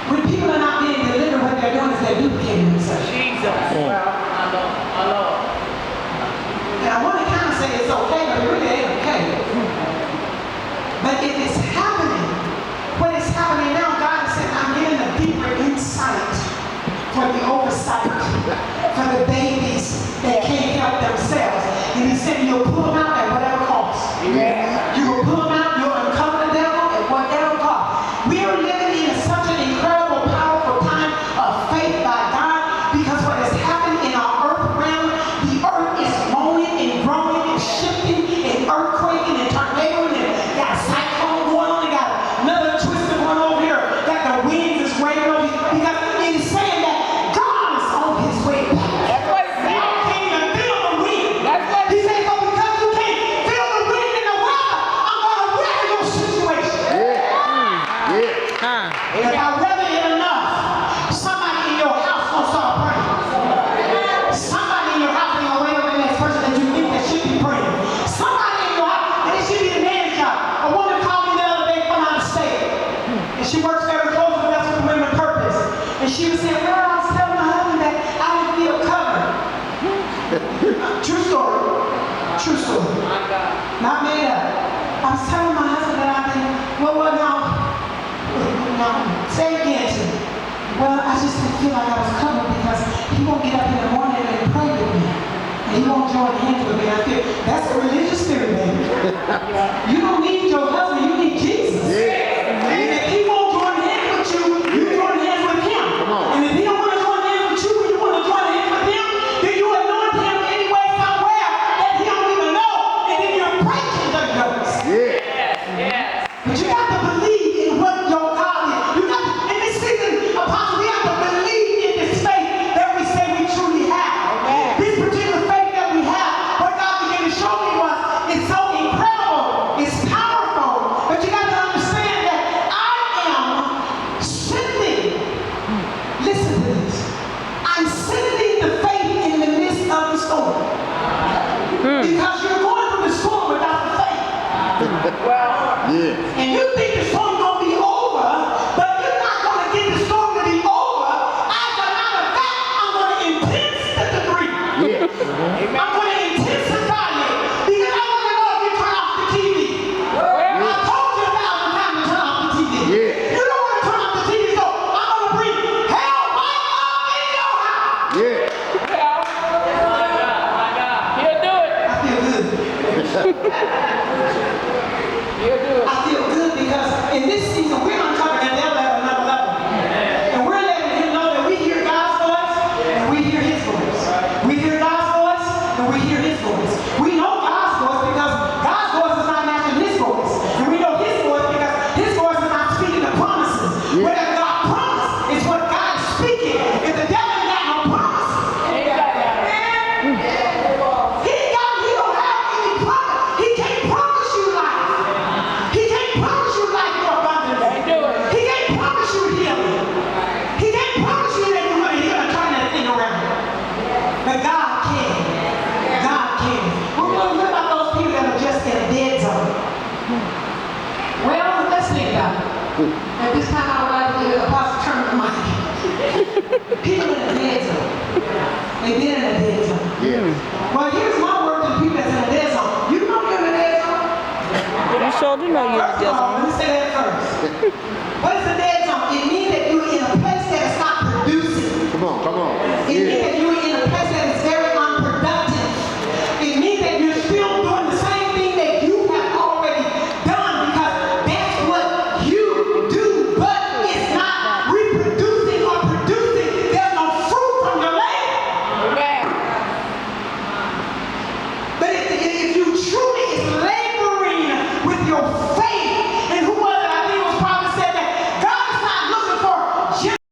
When people are not being delivered, what they're doing is they're duplicating themselves. Jesus. Well, I know. And I want to kind of say it's okay, but it really ain't okay. But if it's happening, when it's happening now, God said, I'm giving a deeper insight for the oversight, for the babies that can't help themselves. And He said, you'll pull them out at whatever cost. Yeah. You will pull them out, you'll uncover the devil at whatever cost. We are living in such an incredible, powerful time of faith by God, because what has happened in our earth realm, the earth is moaning and growing and shifting and earthquaking and tornadoing and got a cyclone going on and got another twister going over here, got the winds is raining over here, because it is saying that God is on His way back. That's what it says. You can't even feel the wind. That's what He said, so because you can't feel the wind and the weather, I'm going to weather your situation. If I weather it enough, somebody in your house gonna start praying. Somebody in your house ain't gonna wait on the next person that you think that should be praying. Somebody in your house, and it should be the man's job. A woman called me the other day from out of state, and she works very closely with us with the women purpose. And she was saying, well, I was telling my husband that I didn't feel covered. True story. True story. My God. Not made up. I was telling my husband that I've been, well, now, say it again to me. Well, I just didn't feel like I was covered because he won't get up in the morning and pray with me. And he won't join hands with me. I feel that's a religious spirit, baby. You don't need your husband, you need Jesus. And if he won't join hands with you, you join hands with him. And if he don't want to join hands with you, you want to join hands with him, then you anoint him anyway somewhere that he don't even know. And then you're breaking the yokes. Yes. But you got to believe in what your God is. You got to, in this season, Apostle, we have to believe in this faith that we say we truly have. This particular faith that we have, what God began to show me was, it's so incredible, it's powerful. But you got to understand that I am sending, listen to this, I'm sending the faith in the midst of the storm. Because you're going through the storm without the faith. And you think the storm gonna be over, but you're not gonna get the storm to be over. As a matter of fact, I'm gonna intense the degree. I'm gonna intensify it because I want to know if you turn off the TV. I told you 1,000 times to turn off the TV. You don't want to turn off the TV, so I'm gonna bring hell right up in your house. My God. He'll do it. I feel good. He'll do it. I feel good because in this season we're uncovering that devil at another level. And we're letting him know that we hear God's voice and we hear his voice. We hear God's voice and we hear his voice. We know God's voice because God's voice is not matching his voice. And we know his voice because his voice is not speaking the promises. Whatever God promised is what God is speaking. If the devil ain't got no promise, he don't have any promise. He can't promise you life. He can't promise you life more abundantly. Can't do it. He can't promise you healing. He can't promise you that you're going to turn that thing around. But God can. God can. What about those people that are just in a dead zone? Well, let's think about it. At this time, I would like to hear the apostle turn the mic. People in a dead zone. They've been in a dead zone. Well, here's my word to the people that's in a dead zone. You know you're in a dead zone? You sure do know you're First of all, let me say that first. What is a dead